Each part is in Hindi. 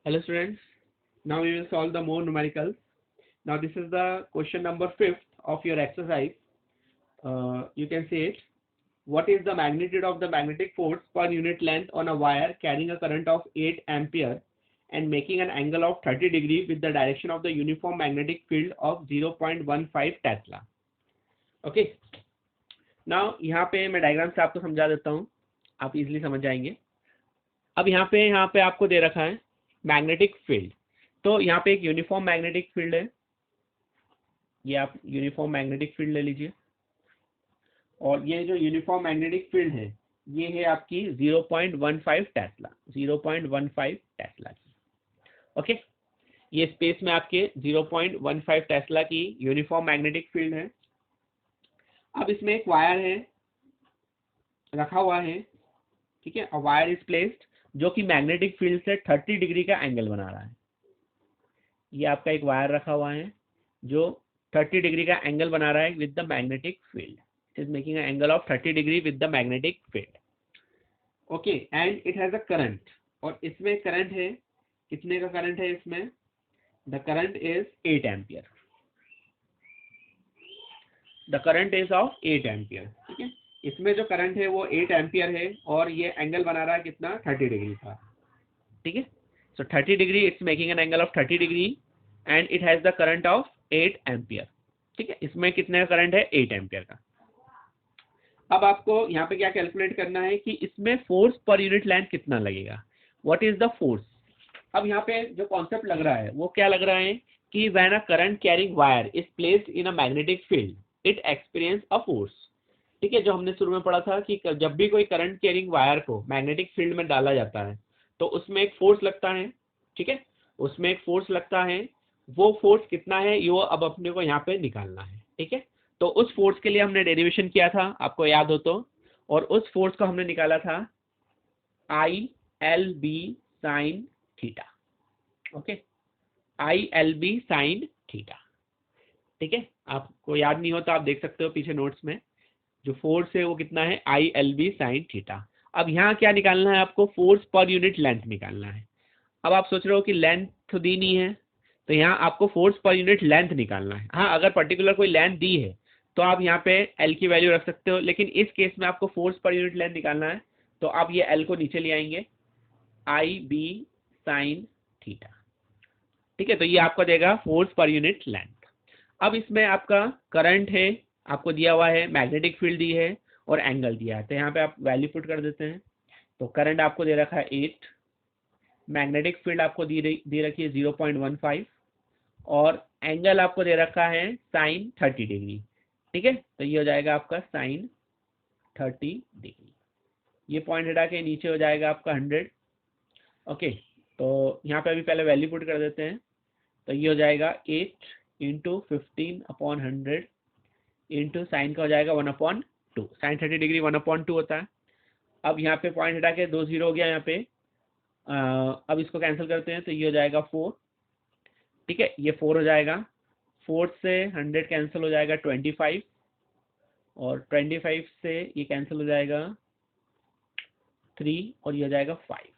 Hello students, now we will solve the more numericals. Now this is the question number 5th of your exercise. You can say it. What is the magnitude of the magnetic force per unit length on a wire carrying a current of 8 ampere and making an angle of 30 degree with the direction of the uniform magnetic field of 0.15 Tesla? Okay. Now यहाँ पे मैं डायग्राम से आपको समझा देता हूँ, आप इजीली समझ जाएंगे. अब यहाँ पे आपको दे रखा है मैग्नेटिक फील्ड. तो यहाँ पे एक यूनिफॉर्म मैग्नेटिक फील्ड है, ये आप यूनिफॉर्म मैग्नेटिक फील्ड ले लीजिए. और ये जो यूनिफॉर्म मैग्नेटिक फील्ड है ये है आपकी 0.15 टेस्ला, 0.15 टेस्ला की. ओके, ये स्पेस में आपके 0.15 टेस्ला की यूनिफॉर्म मैग्नेटिक फील्ड है. अब इसमें एक वायर है रखा हुआ है, ठीक है. वायर इज प्लेस्ड जो कि मैग्नेटिक फील्ड से 30 डिग्री का एंगल बना रहा है. ये आपका एक वायर रखा हुआ है जो 30 डिग्री का एंगल बना रहा है with the magnetic field. It is making an angle of 30 degree with the magnetic field. Okay, and it has a current. और इसमें करंट है, कितने का करंट है इसमें? The current is 8 ampere. The current is of 8 ampere. ठीक है, इसमें जो करंट है वो 8 एम्पियर है और ये एंगल बना रहा है कितना? 30 डिग्री का. ठीक है, सो 30 degree, it's making an angle of 30 degree and it has the current of 8 ampere. ठीक है, इसमें कितने का करंट है? 8 एम्पियर का. अब आपको यहाँ पे क्या कैलकुलेट करना है कि इसमें फोर्स पर यूनिट लेंथ कितना लगेगा. What is the force? अब यहाँ पे जो कॉन्सेप्ट लग रहा है वो क्या लग रहा है कि when a current carrying wire is placed in a magnetic field it experience a force. ठीक है, जो हमने शुरू में पढ़ा था कि जब भी कोई करंट कैरिंग वायर को मैग्नेटिक फील्ड में डाला जाता है तो उसमें एक फोर्स लगता है. ठीक है, उसमें एक फोर्स लगता है. वो फोर्स कितना है ये अब अपने को यहाँ पे निकालना है. ठीक है, तो उस फोर्स के लिए हमने डेरिवेशन किया था, आपको याद हो तो. और उस फोर्स को हमने निकाला था I L B sine theta. Okay, I L B sine theta. ठीक है, आपको याद नहीं हो तो आप देख सकते हो पीछे नोट्स में. जो फोर्स है वो कितना है? I L B sine theta. अब यहाँ क्या निकालना है आपको? फोर्स पर यूनिट लेंथ निकालना है. अब आप सोच रहे हो कि लेंथ तो दी नहीं है, तो यहाँ आपको फोर्स पर यूनिट लेंथ निकालना है. हाँ, अगर पर्टिकुलर कोई लेंथ दी है तो आप यहाँ पे एल की वैल्यू रख सकते हो, लेकिन इस केस में आपको फोर्स पर यूनिट लेंथ निकालना है तो आप ये एल को नीचे ले आएंगे, आई बी साइन थीटा. ठीक है, तो ये आपको देगा फोर्स पर यूनिट लेंथ. अब इसमें आपका करंट है आपको दिया हुआ है, मैग्नेटिक फील्ड दी है और एंगल दिया है. तो यहाँ पे आप वैल्यू पुट कर देते हैं. तो करंट आपको दे रखा है 8, मैग्नेटिक फील्ड आपको दे रखी है 0.15 और एंगल आपको दे रखा है साइन 30 डिग्री. ठीक है, तो ये हो जाएगा आपका साइन 30 डिग्री. ये पॉइंट हटा के नीचे हो जाएगा आपका 100. ओके, तो यहाँ पे अभी पहले वैल्यू पुट कर देते हैं. तो ये हो जाएगा 8 इंटू 15/100 इंटू साइन का हो जाएगा 1/2. साइन 30 डिग्री 1/2 होता है. अब यहाँ पे पॉइंट हटा के 2 0 हो गया यहाँ पे. अब इसको कैंसिल करते हैं तो ये हो जाएगा 4. ठीक है, ये 4 हो जाएगा. 4 से 100 कैंसिल हो जाएगा 25 और 25 से ये कैंसिल हो जाएगा 3 और ये हो जाएगा 5.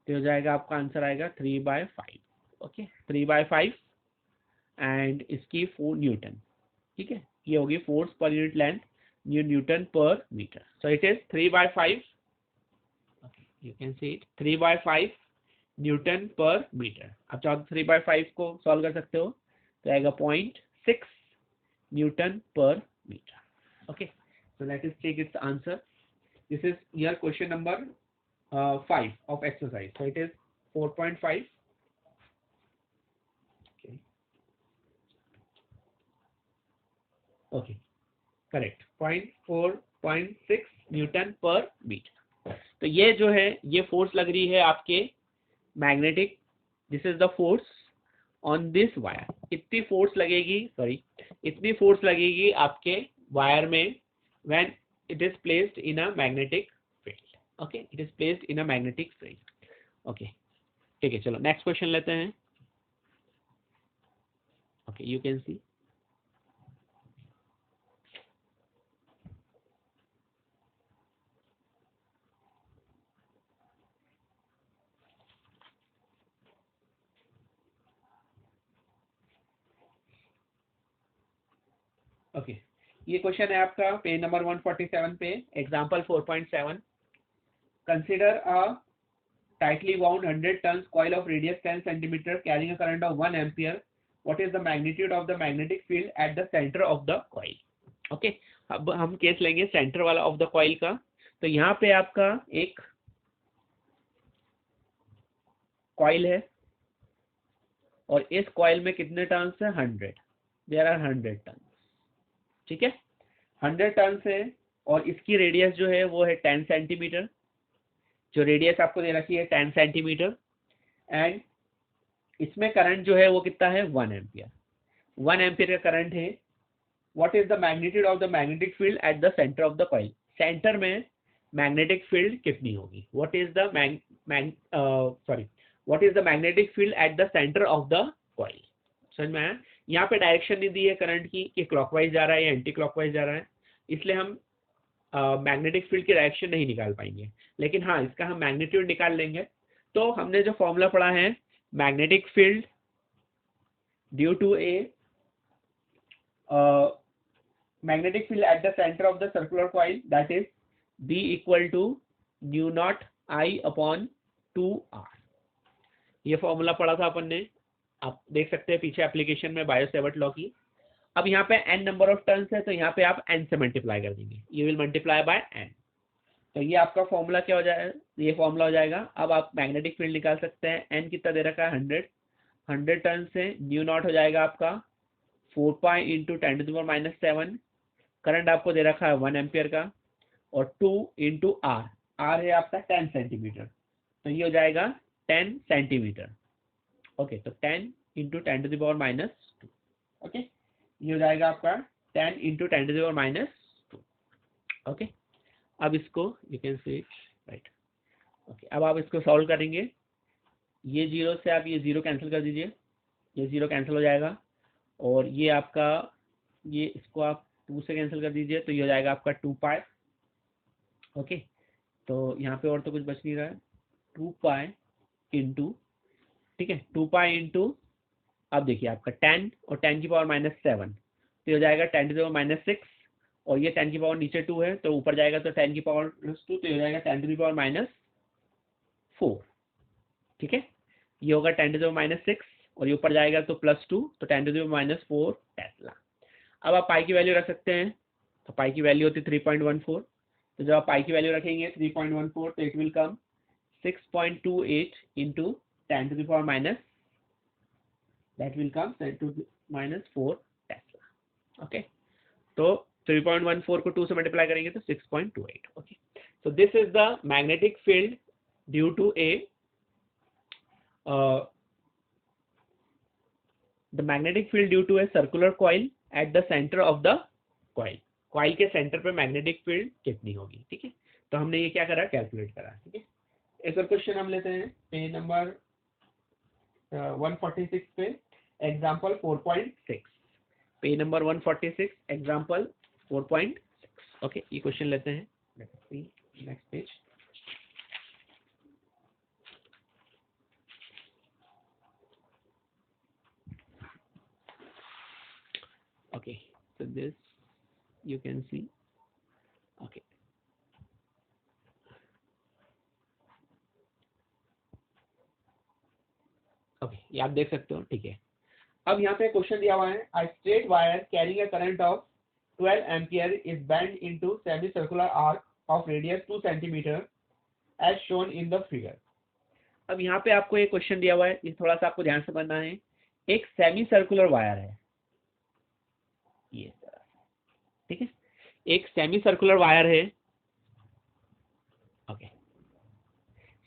तो हो जाएगा आपका आंसर आएगा 3/5. ओके, 3/5 एंड इसकी 4 न्यूटन. ठीक है, ये होगी force per unit length newton per metre. So it is 3/5. You can see it 3/5 newton per metre. आप चाहो तो 3/5 को सॉल्व कर सकते हो तो आएगा 0.6 newton per metre. Okay, so let us take its answer. This is your question number 5 of exercise. So it is 4.5. Okay. Okay, correct. 4.6 Newton per metre. तो ये जो है ये फोर्स लग रही है आपके magnetic. This is the force on this wire. इतनी फोर्स लगेगी, सॉरी, इतनी फोर्स लगेगी आपके वायर में when it is placed in a magnetic field. Okay, it is placed in a magnetic field. Okay, ठीक है, चलो नेक्स्ट क्वेश्चन लेते हैं. Okay, you can C. Okay, ये क्वेश्चन है आपका पेज नंबर 147 पे, example 4.7। Consider a tightly wound 100 tons coil of radius 10 centimeter carrying a current of 1 ampere. What is the magnitude of the magnetic field at the center of the coil? Okay, अब हम केस लेंगे सेंटर वाला ऑफ द कॉइल का। तो यहाँ पे आपका एक कॉइल है और इस कॉइल में कितने टर्न्स है? 100। देयर आर 100 टर्न्स, ठीक है, 100 टर्न्स है और इसकी रेडियस जो है वो है 10 सेंटीमीटर। जो रेडियस आपको दे रखी है 10 सेंटीमीटर एंड इसमें करंट जो है वो कितना है? 1 एम्पियर। 1 एम्पियर का करंट है। What is the magnitude of the magnetic field at the centre of the coil? Centre में मैग्नेटिक फील्ड कितनी होगी? What is the what is the magnetic field at the centre of the coil? समझ में आया? यहाँ पे डायरेक्शन नहीं दी है करंट की कि क्लॉकवाइज जा रहा है या एंटी क्लॉकवाइज जा रहा है, इसलिए हम मैग्नेटिक फील्ड की डायरेक्शन नहीं निकाल पाएंगे, लेकिन हाँ इसका हम मैग्नीट्यूड निकाल लेंगे। तो हमने जो फॉर्मूला पढ़ा है, magnetic field due to a magnetic field at the centre of the circular coil, that is B equal to mu naught I upon 2R। ये फॉर्मूला पढ़ा था अपन ने, आप देख सकते हैं पीछे एप्लीकेशन में बायो-सेवर्ट लॉ की। अब यहाँ पे n नंबर ऑफ टर्न्स है तो यहाँ पे आप n से मल्टीप्लाई कर देंगे, you will multiply by n। तो ये आपका फॉर्मूला क्या हो जाएगा? ये फॉर्मूला हो जाएगा। अब आप मैग्नेटिक फील्ड निकाल सकते हैं। n कितना दे रखा है? 100 टर्न से न्यू नॉट हो जाएगा आपका 4 पाई इंटू 10⁻⁷। करंट आपको दे रखा है 1 एम्पियर का और 2 इंटू R, R है आपका 10 सेंटीमीटर, तो ये हो जाएगा 10 सेंटीमीटर। ओके, तो 10 इंटू 10⁻²। ओके, ये हो जाएगा आपका 10 इंटू 10⁻²। ओके, अब इसको you can C right. Okay, अब आप इसको सॉल्व करेंगे। ये जीरो से आप ये जीरो कैंसिल कर दीजिए, ये जीरो कैंसिल हो जाएगा और ये आपका ये इसको आप 2 से कैंसिल कर दीजिए तो ये हो जाएगा आपका 2 पाई। ओके, तो यहाँ पे और तो कुछ बच नहीं रहा है। 2 पाई इंटू, ठीक है, 2 पाई इंटू, अब देखिए आपका 10 और 10⁻⁷, तो हो जाएगा 10⁻⁶, और ये 10 की पावर नीचे 2 है तो ऊपर जाएगा तो 10 की पावर +2, तो ये हो जाएगा 10⁻⁴। ठीक है, ये होगा 10⁻�6 और ये ऊपर जाएगा तो +2, तो 10⁻⁴ टेस्ला। अब आप पाई की वैल्यू रख सकते हैं, तो पाई की वैल्यू होती है 3.14। तो जब आप पाई की वैल्यू रखेंगे 3.14 तो it will come 6.28 into 10⁻⁻, that will come 10⁻⁴ Tesla. Okay, तो 3.14 को 2 से मल्टीप्लाई करेंगे तो 6.28। Okay, so this is the magnetic field due to a the magnetic field due to a circular coil at the center of the coil। Coil के सेंटर पे मैग्नेटिक फील्ड कितनी होगी? ठीक है, तो हमने ये क्या करा? कैलकुलेट करा। ठीक है, एक और क्वेश्चन हम लेते हैं पेज नंबर 146 पे, example 4.6। Page number 146, example 4.6। Okay, ये क्वेश्चन लेते हैं। Next page. Okay, so this you can see। okay, okay, ये आप देख सकते हो। ठीक है, अब यहाँ पे क्वेश्चन दिया हुआ है, a straight wire carrying a current of 12 ampere is bent into semi-circular arc of radius 2 centimeter as shown in the figure। अब यहाँ पे आपको एक क्वेश्चन दिया हुआ है, ये थोड़ा सा आपको ध्यान से पढ़ना है। एक सेमी सर्कुलर वायर है, ये ठीक है, एक सेमी सर्कुलर वायर है। ओके,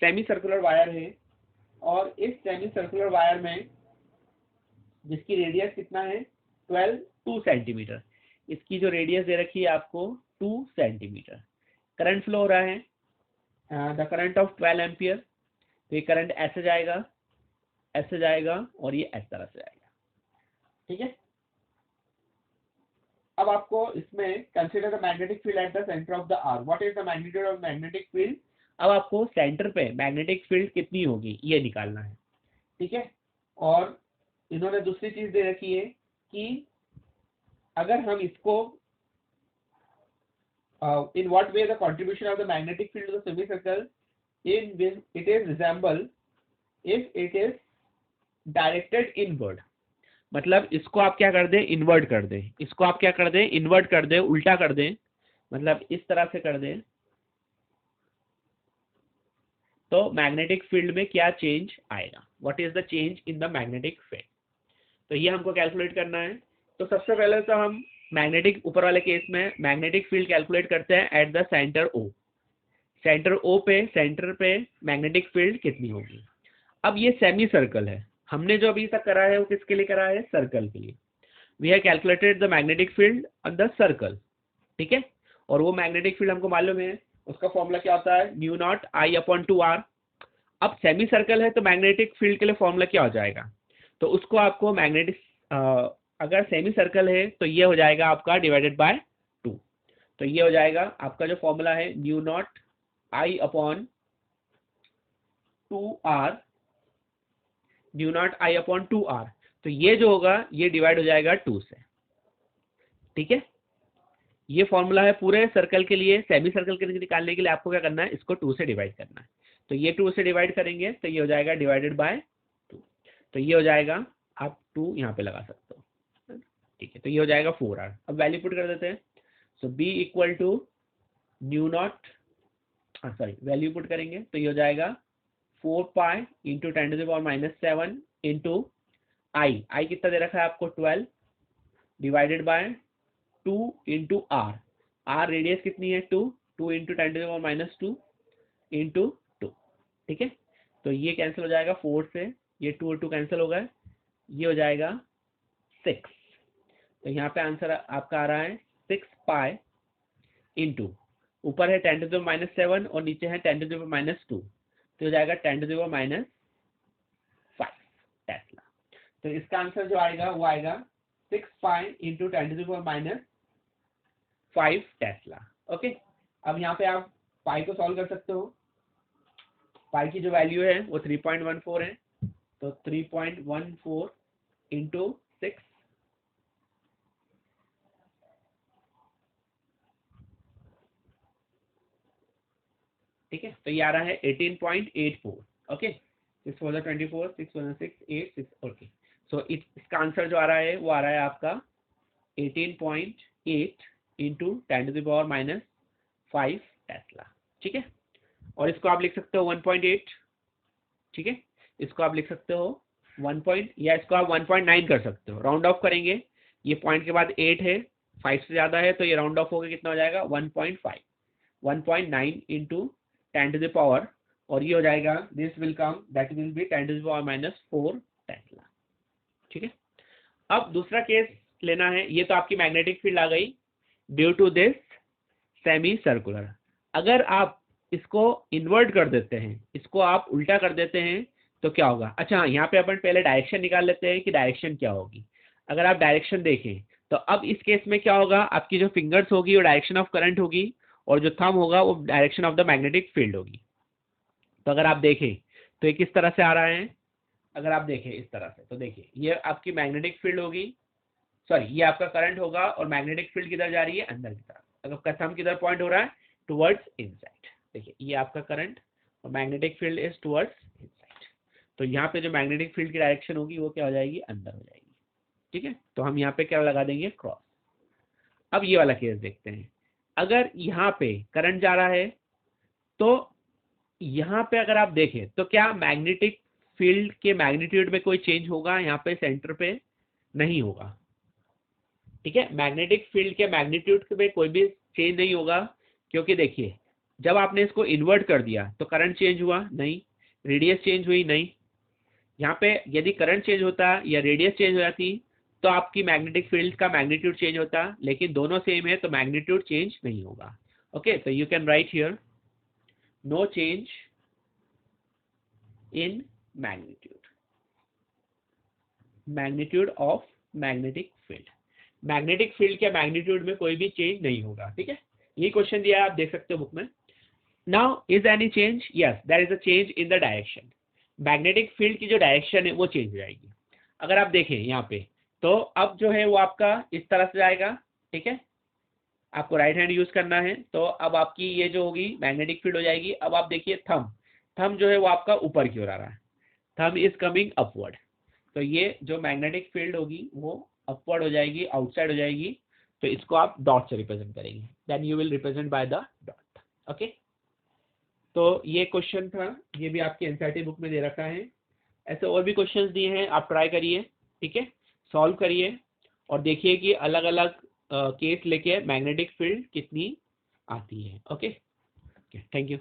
सेमी सर्कुलर वायर है और इस सेमी सर्कुलर वायर में जिसकी रेडियस कितना है? 2 सेंटीमीटर। इसकी जो रेडियस दे रखी है आपको 2 सेंटीमीटर। करंट फ्लो हो रहा है द करंट ऑफ 12 एम्पियर। तो ये करंट ऐसे जाएगा, ऐसे जाएगा और ये इस तरह से जाएगा। ठीक है, अब आपको इसमें consider the magnetic field at the centre of the arc. What is the magnitude of magnetic field? अब आपको सेंटर पे मैग्नेटिक फील्ड कितनी होगी ये निकालना है। ठीक है, और इन्होंने दूसरी चीज दे रखी है कि अगर हम इसको in what way the contribution of the magnetic field to the semicircle in this it is resemble if it is directed inward, मतलब इसको आप क्या कर दें, इन्वर्ट कर दें, इसको आप क्या कर दें, इन्वर्ट कर दें, उल्टा कर दें, मतलब इस तरह से कर दें, तो मैग्नेटिक फील्ड में क्या चेंज आएगा, what is the change in the magnetic field. तो ये हमको कैलकुलेट करना है। तो सबसे पहले तो हम मैग्नेटिक, ऊपर वाले केस में मैग्नेटिक फील्ड कैलकुलेट करते हैं at the centre O. Centre O पे, सेंटर पे मैग्नेटिक फील्ड कितनी होगी। अब ये सेमी सर्कल है, हमने जो अभी तक करा है वो किसके लिए करा है, सर्कल के लिए। We have calculated the magnetic field on the circle, ठीक है। और वो मैग्नेटिक फील्ड हमको मालूम है, उसका फॉर्मूला क्या होता है, mu not I upon 2r। अब सेमी सर्कल है तो मैग्नेटिक फील्ड के लिए फॉर्मूला क्या हो जाएगा, तो उसको आपको मैग्नेटिक, अगर सेमी सर्कल है तो ये हो जाएगा आपका डिवाइडेड बाय 2। तो ये हो जाएगा आपका जो फॉर्मूला है mu not I upon 2r, mu not I upon 2r। तो ये जो होगा ये डिवाइड हो जाएगा 2 से, ठीक है। ये फॉर्मूला है पूरे सर्कल के लिए। सेमी सर्कल के लिए निकालने के लिए आपको क्या करना है, इसको 2 से डिवाइड करना है। तो ये 2 से डिवाइड करेंगे तो ये हो जाएगा डिवाइडेड बाय 2। तो ये हो जाएगा, आप 2 यहाँ पे लगा सकते हो, ठीक है। तो ये हो जाएगा 4r। अब वैल्यू पुट कर देते हैं। So b equal to mu naught, sorry value put करेंगे तो ये हो जाएगा 4 पाई इंटू 10⁻⁻7 इंटू आई कितना दे रखा है आपको 12, divided by 2 into R radius कितनी है 2 इंटू 10⁻⁻2 इंटू 2, ठीक है। तो ये कैंसिल हो जाएगा 4 से, ये 2 और 2 कैंसिल हो गए, ये हो जाएगा 6। तो यहाँ पे आंसर आपका आ रहा है 6 पाई इंटू, ऊपर है 10⁻⁻7 और नीचे है 10⁻⁻2, तो हो जाएगा 10⁻⁻5 टेस्ला। तो इसका आंसर जो आएगा वो आएगा 6 पाई इंटू 10⁻⁵ टेस्ला। ओके, अब यहाँ पे आप पाई को सॉल्व कर सकते हो। पाई की जो वैल्यू है वो 3.14 है, तो 3.14 इंटू 6, ठीक है। तो ये आ रहा है 18.84। ओके, 6 4 24, 6 1 6 8 6। ओके, सो इसका आंसर जो आ रहा है वो आ रहा है आपका 18.8 इंटू 10⁻⁵ टेस्ला, ठीक है। और इसको आप लिख सकते हो 1.8, ठीक है। इसको आप लिख सकते हो 1 या इसको आप 1.9 कर सकते हो, राउंड ऑफ करेंगे। ये पॉइंट के बाद 8 है, 5 से ज्यादा है तो ये राउंड ऑफ होकर कितना हो जाएगा 1.5, 1.9 इंटू 10⁻, और ये हो जाएगा, this will come, that will be 10⁻⁴ Tesla, ठीक है। अब दूसरा केस लेना है, ये तो आपकी मैग्नेटिक फील्ड आ गई due to this semi circular. अगर आप इसको इन्वर्ट कर देते हैं, इसको आप उल्टा कर देते हैं तो क्या होगा। अच्छा, यहाँ पे अपन पहले डायरेक्शन निकाल लेते हैं कि डायरेक्शन क्या होगी। अगर आप डायरेक्शन देखें तो अब इस केस में क्या होगा, आपकी जो फिंगर्स होगी वो डायरेक्शन ऑफ करंट होगी और जो थंब होगा वो direction of the magnetic field होगी। तो अगर आप देखें तो ये किस तरह से आ रहा है, अगर आप देखें इस तरह से, तो देखिए ये आपकी मैग्नेटिक फील्ड होगी, सॉरी ये आपका करंट होगा और मैग्नेटिक फील्ड किधर जा रही है, अंदर की तरफ। अगर थंब किधर पॉइंट हो रहा है, टुवर्ड्स इनसाइड। देखिए ये आपका करंट और magnetic field is towards inside. तो यहाँ पे जो मैग्नेटिक फील्ड की डायरेक्शन होगी वो क्या हो जाएगी, अंदर हो जाएगी, ठीक है। तो हम यहाँ पे क्या लगा देंगे, क्रॉस। अब ये वाला केस देखते हैं। अगर यहाँ पे करंट जा रहा है तो यहाँ पे अगर आप देखें तो क्या मैग्नेटिक फील्ड के मैग्नीट्यूड में कोई चेंज होगा, यहाँ पे सेंटर पे नहीं होगा, ठीक है। मैग्नेटिक फील्ड के मैग्नीट्यूड में कोई भी चेंज नहीं होगा, क्योंकि देखिए जब आपने इसको इन्वर्ट कर दिया तो करंट चेंज हुआ नहीं, रेडियस चेंज हुई नहीं। यहाँ पे यदि करंट चेंज होता या रेडियस चेंज हो जाती तो आपकी मैग्नेटिक फील्ड का मैग्नीट्यूड चेंज होता, लेकिन दोनों सेम है तो मैग्नीट्यूड चेंज नहीं होगा। ओके, तो you can write here no change in magnitude of magnetic field. Magnetic field के मैग्नीट्यूड में कोई भी चेंज नहीं होगा, ठीक है। ये क्वेश्चन दिया है, आप देख सकते हो बुक में। Now is any change, yes there is a change in the direction. Magnetic field की जो डायरेक्शन है वो चेंज हो जाएगी। अगर आप देखें यहाँ पे तो अब जो है वो आपका इस तरह से जाएगा, ठीक है, आपको राइट हैंड यूज करना है। तो अब आपकी ये जो होगी मैग्नेटिक फील्ड हो जाएगी। अब आप देखिए थंब जो है वो आपका ऊपर की ओर आ रहा है, थंब इज कमिंग अपवर्ड। तो ये जो मैग्नेटिक फील्ड होगी वो अपवर्ड हो जाएगी, आउटसाइड हो जाएगी। तो इसको आप डॉट से रिप्रेजेंट करेंगे, then you will represent by the dot. Okay, तो ये क्वेश्चन था, ये भी आपके एनसीईआरटी बुक में दे रखा है। ऐसे और भी क्वेश्चंस दिए हैं, आप ट्राई करिए, ठीक है, सॉल्व करिए और देखिए कि अलग अलग केस लेके मैग्नेटिक फील्ड कितनी आती है। Okay, thank you.